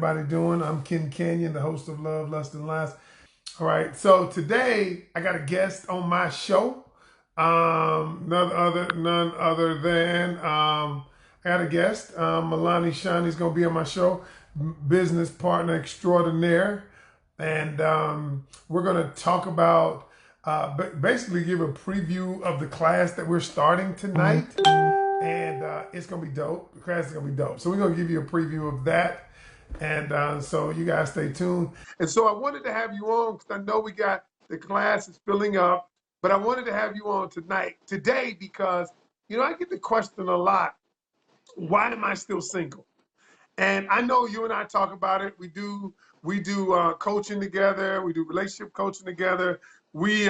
everybody doing? I'm Ken Canion, the host of Love, Lust, and Lies. All right, so today I got a guest on my show. None other than I got a guest. Milani Shani's gonna be on my show, business partner extraordinaire, and we're gonna talk about basically give a preview of the class that we're starting tonight, and it's gonna be dope. The class is gonna be dope. So we're gonna give you a preview of that, and so you guys stay tuned. And so I wanted to have you on because I know we got the class is filling up, but I wanted to have you on today, because I get the question a lot: why am I still single? And I know you and I talk about it. We do coaching together. We do relationship coaching together. We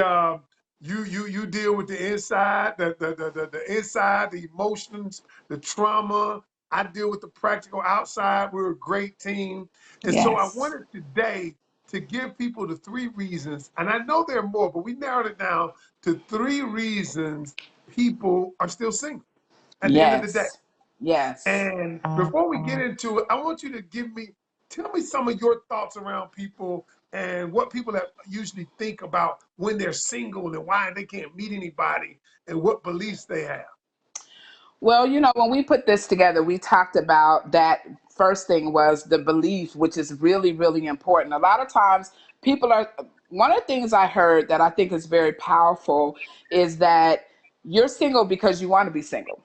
you deal with the inside, the inside, the emotions, the trauma. I deal with the practical outside. We're a great team. And so I Yes. wanted today to give people the three reasons, and I know there are more, but we narrowed it down to three reasons people are still single at the end of the day. Yes. Yes. And before we get into it, I want you to tell me some of your thoughts around people and what people that usually think about when they're single and why they can't meet anybody and what beliefs they have. Well, when we put this together, we talked about that first thing was the belief, which is really, really important. A lot of times one of the things I heard that I think is very powerful is that you're single because you want to be single,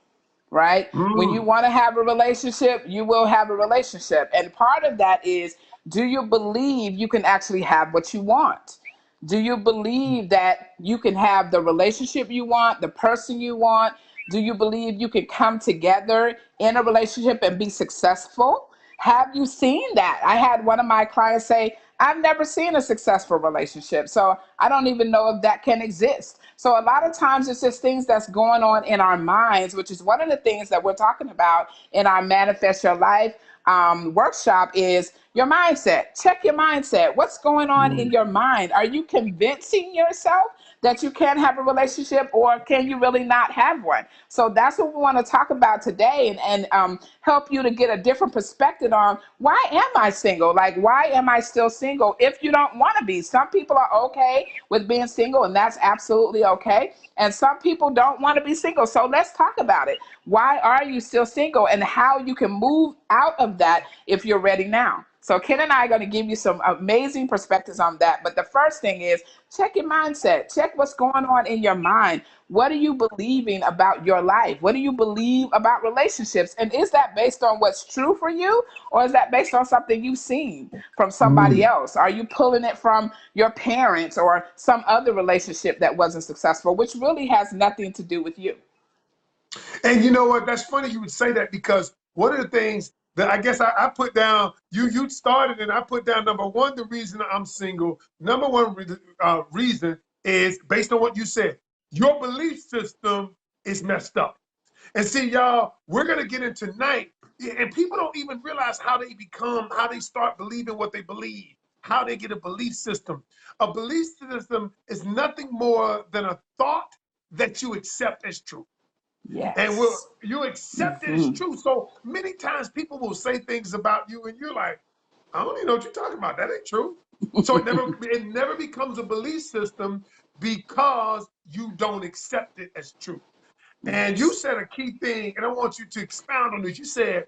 right? When you Mm, want to have a relationship, you will have a relationship. And part of that is, do you believe you can actually have what you want? Do you believe that you can have the relationship you want, the person you want? Do you believe you can come together in a relationship and be successful? Have you seen that? I had one of my clients say, I've never seen a successful relationship, so I don't even know if that can exist. So a lot of times it's just things that's going on in our minds, which is one of the things that we're talking about in our Manifest Your Life workshop is your mindset. Check your mindset. What's going on in mm. your mind? Are you convincing yourself that you can have a relationship, or can you really not have one? So that's what we want to talk about today, and help you to get a different perspective on why am I single? Like, why am I still single if you don't want to be? Some people are okay with being single, and that's absolutely okay. And some people don't want to be single. So let's talk about it. Why are you still single, and how you can move out of that if you're ready now? So Ken and I are going to give you some amazing perspectives on that. But the first thing is, check your mindset. Check what's going on in your mind. What are you believing about your life? What do you believe about relationships? And is that based on what's true for you, or is that based on something you've seen from somebody Mm. else? Are you pulling it from your parents or some other relationship that wasn't successful, which really has nothing to do with you? And you know what? That's funny you would say that, because one of the things that I guess I put down, you started and I put down number one, the reason I'm single. Number one reason is based on what you said. Your belief system is messed up. And see, y'all, we're gonna get into tonight, and people don't even realize how they start believing what they believe, how they get a belief system. A belief system is nothing more than a thought that you accept as true. And Yes. you accept it as Hmm. true. So many times people will say things about you, and you're like, I don't even know what you're talking about. That ain't true. So it never becomes a belief system because you don't accept it as true. And you Yes. said a key thing, and I want you to expound on this. You said,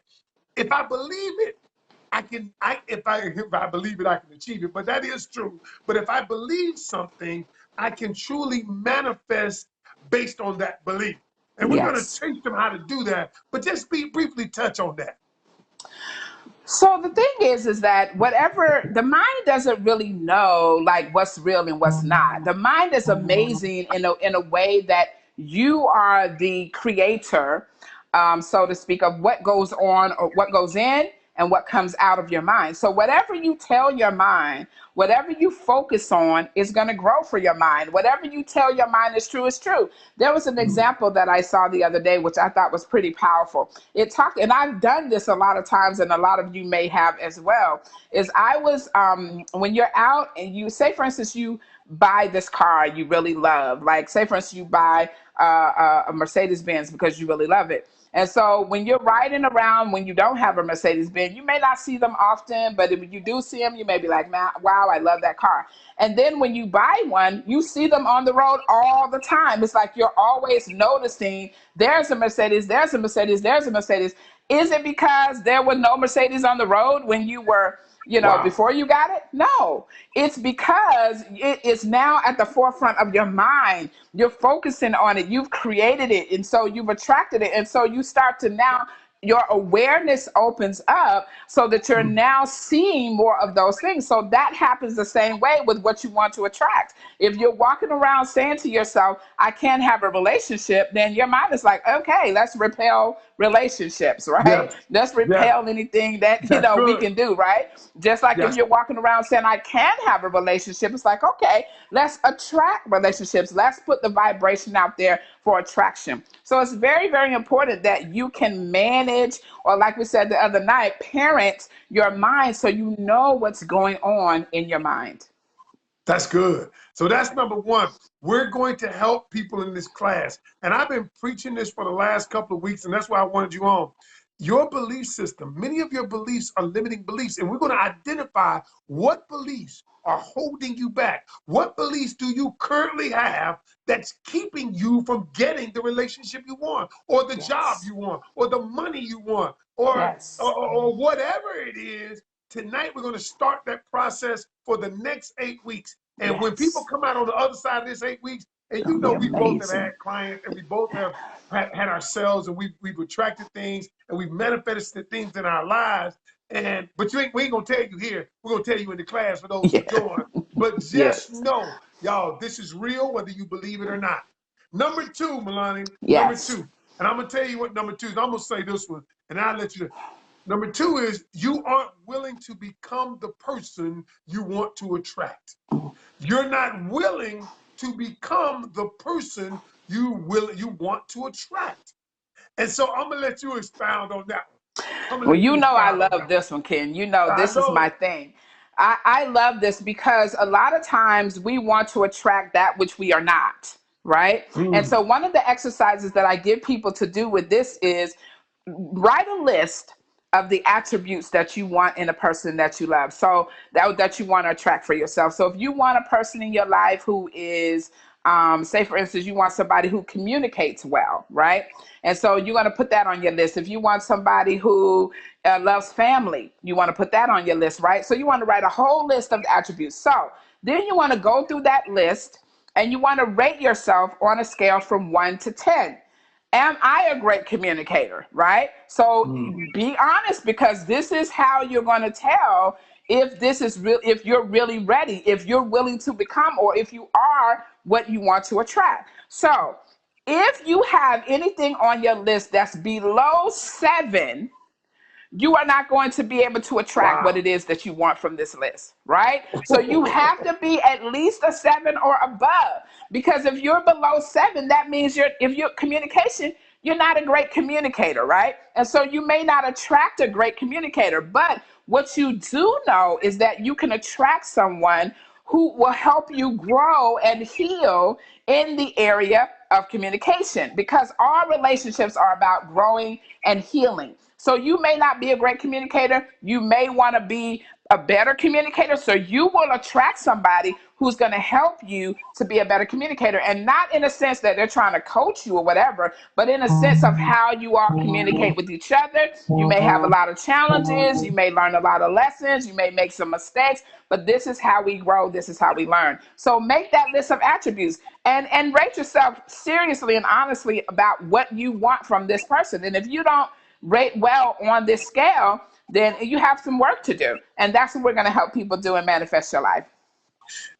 if I believe it, if I believe it, I can achieve it. But that is true. But if I believe something, I can truly manifest based on that belief. And we're going to Yes. teach them how to do that. But just briefly touch on that. So the thing is that whatever the mind doesn't really know like what's real and what's not. The mind is amazing in a way that you are the creator, so to speak, of what goes on or what goes in and what comes out of your mind. So whatever you tell your mind, whatever you focus on is going to grow for your mind. Whatever you tell your mind is true. There was an example that I saw the other day, which I thought was pretty powerful. It talked, and I've done this a lot of times, and a lot of you may have as well. Is I was when you're out and you say, for instance, you buy this car you really love, like say for instance you buy a Mercedes Benz because you really love it, And so when you're riding around, when you don't have a Mercedes Benz, you may not see them often, but if you do see them, you may be like, man, wow, I love that car. And then when you buy one, you see them on the road all the time. It's like you're always noticing there's a Mercedes, there's a Mercedes, there's a Mercedes. Is it because there were no Mercedes on the road when you were, Wow. before you got it? No, it's because it is now at the forefront of your mind. You're focusing on it. You've created it. And so you've attracted it. And so you start to now, your awareness opens up so that you're now seeing more of those things. So that happens the same way with what you want to attract. If you're walking around saying to yourself, I can't have a relationship, then your mind is like, okay, let's repel relationships, right? Yes. Let's Yes. repel anything that, That's we good. can do, right? Just like if Yes. you're walking around saying, I can have a relationship, it's like, okay, let's attract relationships. Let's put the vibration out there for attraction. So it's very, very important that you can manage, or like we said the other night, parent your mind so you know what's going on in your mind. That's good. So that's number one. We're going to help people in this class. And I've been preaching this for the last couple of weeks, and that's why I wanted you on. Your belief system, many of your beliefs are limiting beliefs, and we're going to identify what beliefs are holding you back. What beliefs do you currently have that's keeping you from getting the relationship you want, or the job Yes. you want, or the money you want, Yes. or whatever it is. Tonight, we're going to start that process for the next 8 weeks. And when people Yes. come out on the other side of this 8 weeks, and Gonna be we both have had amazing. clients and we both have had ourselves, and we've attracted things and we've manifested things in our lives. And but we ain't gonna tell you here. We're gonna tell you in the class for those who Yeah. join. But just Yes. know, y'all, this is real, whether you believe it or not. Number two, Milani, number Yes. two. And I'm gonna tell you what number two is. I'm gonna say this one, and I'll let you. Number two is you aren't willing to become the person you want to attract. You're not willing to become the person you want to attract. And so I'm gonna let you expound on that one. I'm gonna Well, let you I expound on love that one. this one, Ken. This I is know my it. thing. I love this because a lot of times we want to attract that which we are not, right? And Mm, so one of the exercises that I give people to do with this is write a list of the attributes that you want in a person that you love. So that you want to attract for yourself. So if you want a person in your life who is say for instance, you want somebody who communicates well, right? And so you're going to put that on your list. If you want somebody who loves family, you want to put that on your list, right? So you want to write a whole list of the attributes. So then you want to go through that list and you want to rate yourself on a scale from 1 to 10. Am I a great communicator? Right? So mm. be honest, because this is how you're going to tell if this is real, if you're really ready, if you're willing to become, or if you are what you want to attract. So if you have anything on your list that's below 7, you are not going to be able to attract what Wow. it is that you want from this list, right? So you have to be at least a 7 or above. Because if you're below 7, that means if you're communication, you're not a great communicator, right? And so you may not attract a great communicator. But what you do know is that you can attract someone who will help you grow and heal in the area of communication, because all relationships are about growing and healing. So you may not be a great communicator. You may want to be a better communicator. So you will attract somebody who's going to help you to be a better communicator. And not in a sense that they're trying to coach you or whatever, but in a sense of how you all communicate with each other. You may have a lot of challenges. You may learn a lot of lessons. You may make some mistakes, but this is how we grow. This is how we learn. So make that list of attributes and rate yourself seriously and honestly about what you want from this person. And if you don't rate well on this scale, then you have some work to do. And that's what we're going to help people do in Manifest Your Life.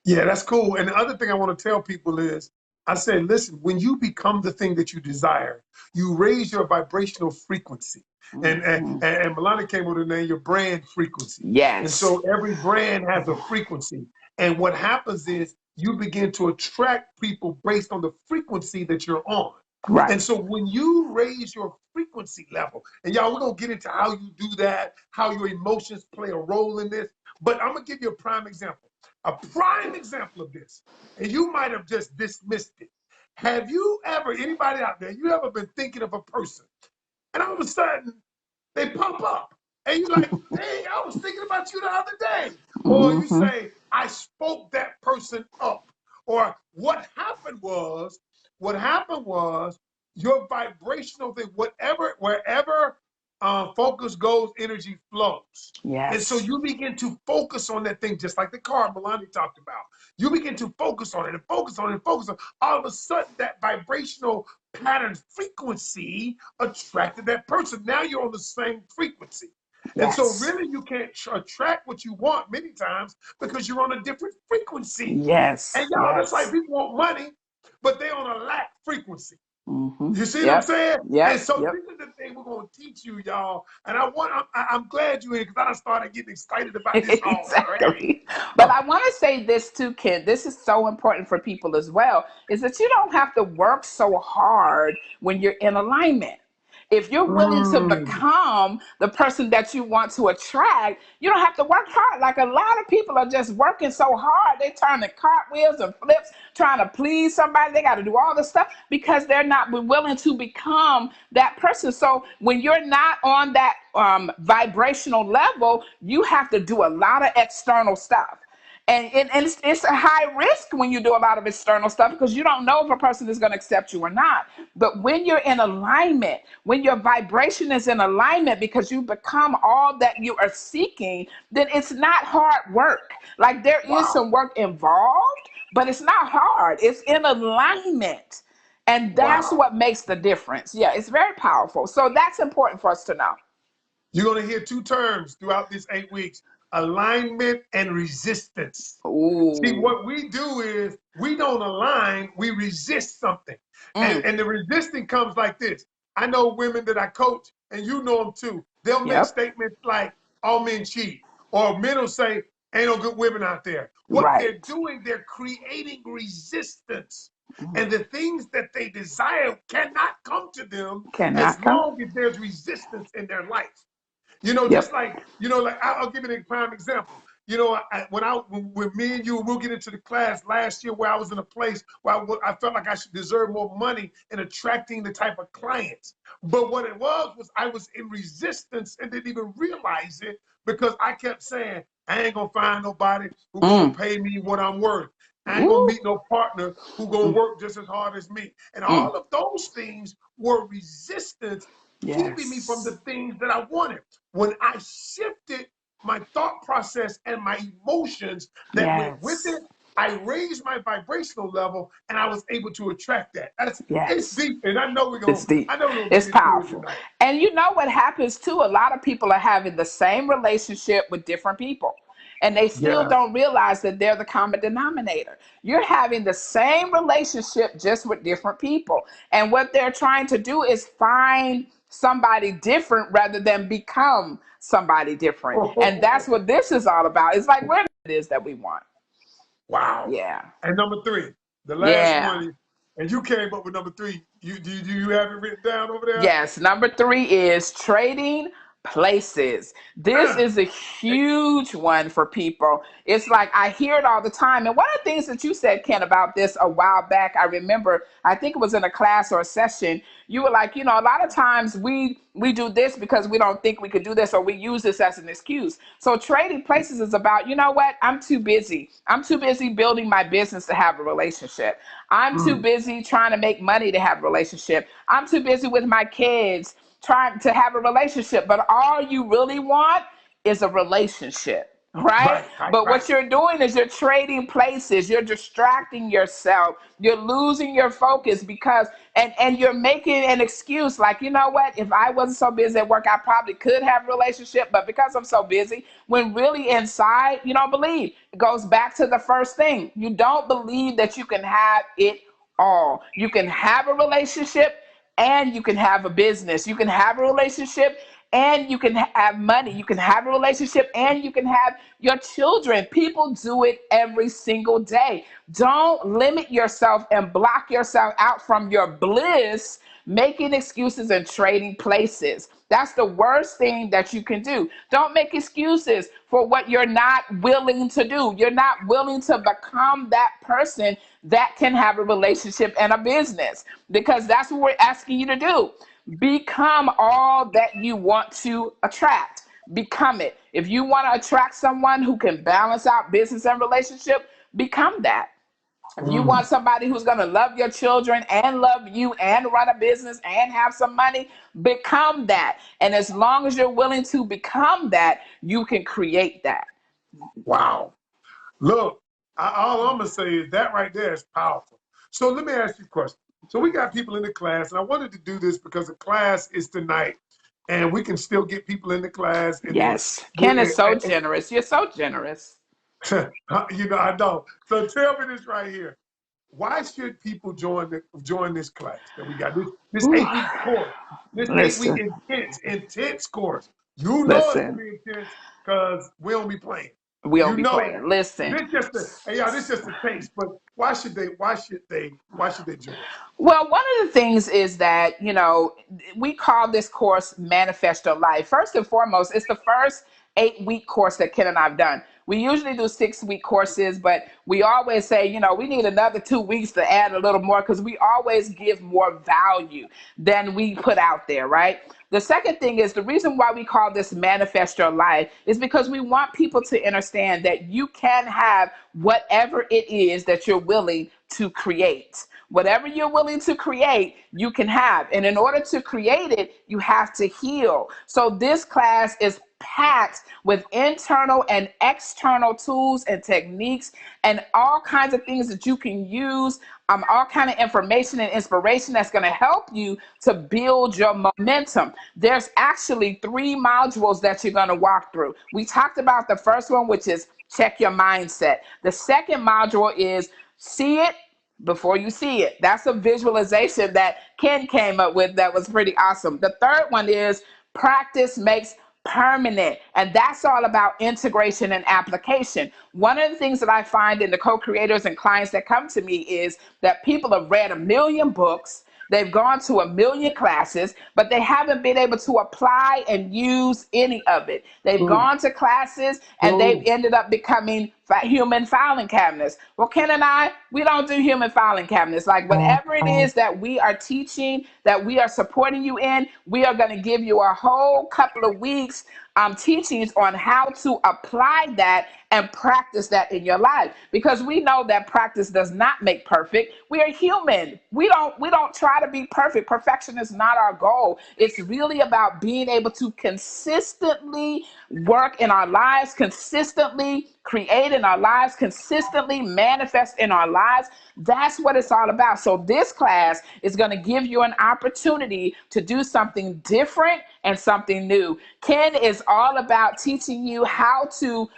Yeah, that's cool. And the other thing I want to tell people is I say, listen, when you become the thing that you desire, you raise your vibrational frequency. Mhm. And Milana came with the name your brand frequency. And Yes. so every brand has a frequency. And what happens is you begin to attract people based on the frequency that you're on. And Right. so when you raise your frequency level, and y'all, we're going to get into how you do that, how your emotions play a role in this. But I'm going to give you a prime example. A prime example of this, and you might have just dismissed it. Have you ever, anybody out there, you ever been thinking of a person and all of a sudden they pop up. And you're like, dang, I was thinking about you the other day. Or you Mm-hmm. say, I spoke that person up. Or what happened was your vibrational thing, wherever focus goes, energy flows. And so Yes. you begin to focus on that thing, just like the car Milani talked about. You begin to focus on it and focus on it and focus on it. All of a sudden, that vibrational pattern frequency attracted that person. Now you're on the same frequency. And so, Yes. really, you can't attract what you want many times because you're on a different frequency. And Yes. y'all, that's like Yes. people want money, but they on a lack frequency. Mm-hmm. You see what I'm Yep. saying? And Yep. so Yep. this is the thing we're going to teach you, y'all. And I'm glad you're here because I started getting excited about this already. Exactly. But I want to say this too, Ken. This is so important for people as well, is that you don't have to work so hard when you're in alignment. If you're willing to Mm, become the person that you want to attract, you don't have to work hard. Like a lot of people are just working so hard. They turning cartwheels and flips, trying to please somebody. They got to do all this stuff because they're not willing to become that person. So when you're not on that vibrational level, you have to do a lot of external stuff. And it's a high risk when you do a lot of external stuff because you don't know if a person is going to accept you or not. But when you're in alignment, when your vibration is in alignment because you become all that you are seeking, then it's not hard work. Like there is wow. some work involved, but it's not hard. It's in alignment. And that's Wow. what makes the difference. Yeah, it's very powerful. So that's important for us to know. You're going to hear two terms throughout this 8 weeks: alignment and resistance. See, Ooh. what we do is we don't align, we resist something. And, Mm. and the resisting comes like this. I know women that I coach, and you know them too. They'll make Yep. statements like, all men cheat, or men will say, ain't no good women out there. What they're Right. doing, they're creating resistance. Mm. And the things that they desire cannot come to them as Cannot come. long as there's resistance in their life. Just Yep. like, like I'll give you a prime example. When me and you, we'll get into the class last year where I was in a place where I felt like I should deserve more money in attracting the type of clients. But what it was I was in resistance and didn't even realize it because I kept saying, I ain't gonna find nobody who gonna Mm. pay me what I'm worth. I ain't gonna Ooh. meet no partner who gonna Mm. work just as hard as me. And Mm. all of those things were resistance keeping me from the Yes. things that I wanted. When I shifted my thought process and my emotions that went with Yes. it, I raised my vibrational level and I was able to attract that. It's Yes. deep, and It's deep. I know we're gonna It's get into it powerful. tonight. And you know what happens too? A lot of people are having the same relationship with different people. And they still Yeah. don't realize that they're the common denominator. You're having the same relationship just with different people. And what they're trying to do is find somebody different rather than become somebody different. And that's what this is all about. It's like where it is that we want. Wow. Yeah. And number three, the last Yeah. one, and you came up with number three. Do you have it written down over there? Yes, number three is trading places. This Uh, is a huge one for people. It's like I hear it all the time. And one of the things that you said, Ken, about this a while back, I remember, I think it was in a class or a session, you were like, a lot of times we do this because we don't think we could do this or we use this as an excuse. So trading places is about, you know what? I'm too busy. I'm too busy building my business to have a relationship. I'm too mm, busy trying to make money to have a relationship. I'm too busy with my kids trying to have a relationship. But all you really want is a relationship, right? right, right, But right. what you're doing is you're trading places, you're distracting yourself, you're losing your focus because and you're making an excuse like, you know what, if I wasn't so busy at work, I probably could have a relationship, but because I'm so busy, when really inside you don't believe. It goes back to the first thing. You don't believe that you can have it all. You can have a relationship and you can have a business. You can have a relationship and you can have money. You can have a relationship and you can have your children. People do it every single day. Don't limit yourself and block yourself out from your bliss, making excuses and trading places. That's the worst thing that you can do. Don't make excuses for what you're not willing to do. You're not willing to become that person that can have a relationship and a business because that's what we're asking you to do. Become all that you want to attract. Become it. If you want to attract someone who can balance out business and relationship, become that. If you want somebody who's going to love your children and love you and run a business and have some money, become that. And as long as you're willing to become that, you can create that. Wow. Look, all I'm gonna say is that right there is powerful. So let me ask you a question. So we got people in the class, and I wanted to do this because the class is tonight, and we can still get people in the class, and then Yes. Ken is so generous. You're so generous. I don't. So tell me this right here. Why should people join this class that we got? This Ooh, 8 week course, this 8 week listen, intense course. You know it's gonna listen. be intense because we don't be playing. We You don't be know playing. that. Listen. This just a hey y'all, this just a taste. But why should they join? Well, one of the things is that, we call this course Manifesto Life. First and foremost, it's the first 8 week course that Ken and I've done. We usually do 6 week courses, but we always say, we need another 2 weeks to add a little more because we always give more value than we put out there, right? The second thing is the reason why we call this Manifest Your Life is because we want people to understand that you can have whatever it is that you're willing to create. Whatever you're willing to create, you can have. And in order to create it, you have to heal. So this class is packed with internal and external tools and techniques and all kinds of things that you can use, all kind of information and inspiration that's going to help you to build your momentum. There's actually 3 modules that you're going to walk through. We talked about the first one, which is check your mindset. The second module is see it before you see it. That's a visualization that Ken came up with that was pretty awesome. The third one is practice makes permanent. And that's all about integration and application. One of the things that I find in the co-creators and clients that come to me is that people have read a million books, they've gone to a million classes, but they haven't been able to apply and use any of it. They've Ooh, gone to classes and they've ooh, ended up becoming human filing cabinets. Well, Ken and I, we don't do human filing cabinets. Like whatever it is that we are teaching, that we are supporting you in, we are going to give you a whole couple of weeks teachings on how to apply that and practice that in your life, because we know that practice does not make perfect. We are human. We don't try to be perfect. Perfection is not our goal. It's really about being able to consistently work in our lives, consistently create in our lives, consistently manifest in our lives. That's what it's all about. So this class is going to give you an opportunity to do something different and something new. Ken is all about teaching you how to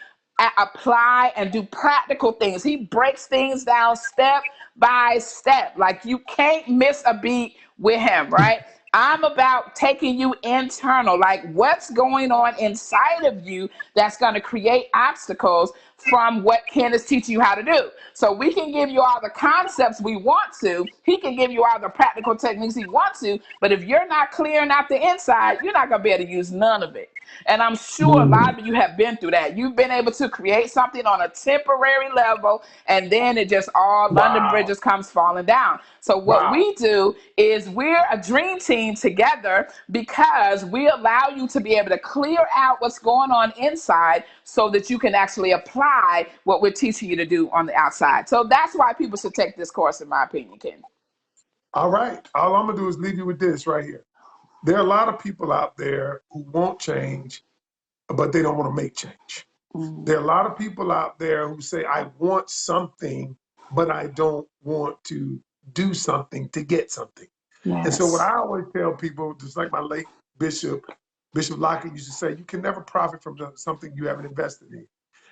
apply and do practical things. He breaks things down step by step. Like you can't miss a beat with him, right? I'm about taking you internal, like what's going on inside of you that's going to create obstacles from what Ken is teaching you how to do. So we can give you all the concepts we want to. He can give you all the practical techniques he wants to. But if you're not clearing out the inside, you're not going to be able to use none of it. And I'm sure a lot of you have been through that. You've been able to create something on a temporary level, and then it just all London wow, Bridges comes falling down. So what wow. we do is we're a dream team together because we allow you to be able to clear out what's going on inside so that you can actually apply what we're teaching you to do on the outside. So that's why people should take this course, in my opinion, Ken. All right. All I'm gonna do is leave you with this right here. There are a lot of people out there who won't change, but they don't want to make change. Mm, There are a lot of people out there who say, I want something, but I don't want to do something to get something. And so what yes. I always tell people, just like my late Bishop Lockett used to say, you can never profit from something you haven't invested in.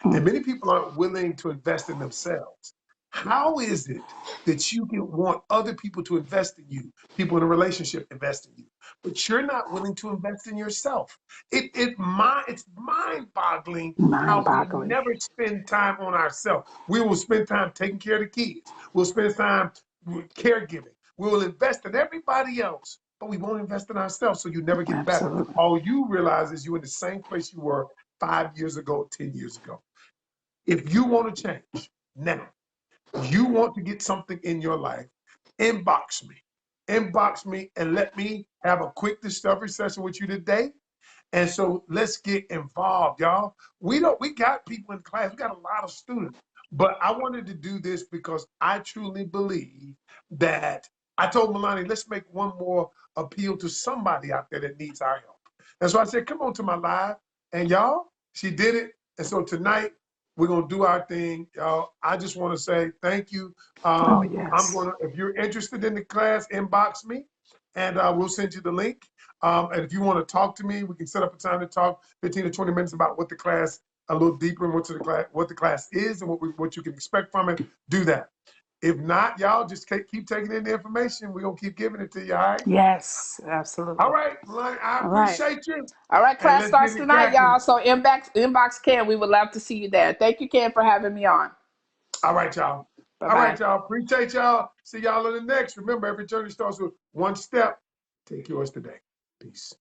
Mm, And many people aren't willing to invest in themselves. How is it that you can want other people to invest in you, people in a relationship invest in you, but you're not willing to invest in yourself? It's mind-boggling mind how we boggling. never spend time on ourselves. We will spend time taking care of the kids. We'll spend time with caregiving. We will invest in everybody else, but we won't invest in ourselves. So you never get better. Absolutely. All you realize is you're in the same place you were 5 years ago, 10 years ago. If you want to change now, you want to get something in your life, inbox me inbox me and let me have a quick discovery session with you today. And so let's get involved, y'all. We got people in class, we got a lot of students, but I wanted to do this because I truly believe that I told Milani, let's make one more appeal to somebody out there that needs our help. And so I said, come on to my live. And y'all, she did it. And so tonight we're gonna do our thing, y'all. I just want to say thank you. Oh, I'm yes. gonna, if you're interested in the class, inbox me and we'll send you the link. And if you want to talk to me, we can set up a time to talk 15 to 20 minutes about what the class, a little deeper and what the class is and what you can expect from it. Do that. If not, y'all just keep taking in the information. We're going to keep giving it to you, all right? Yes, All absolutely. right, Lonnie, I All right. appreciate you. All right, And class let's get starts it tonight, cracking. y'all. So inbox Ken. We would love to see you there. Thank you, Ken, for having me on. All right, y'all. Bye All right, bye. y'all. Appreciate y'all. See y'all in the next. Remember, every journey starts with one step. Take yours today. Peace.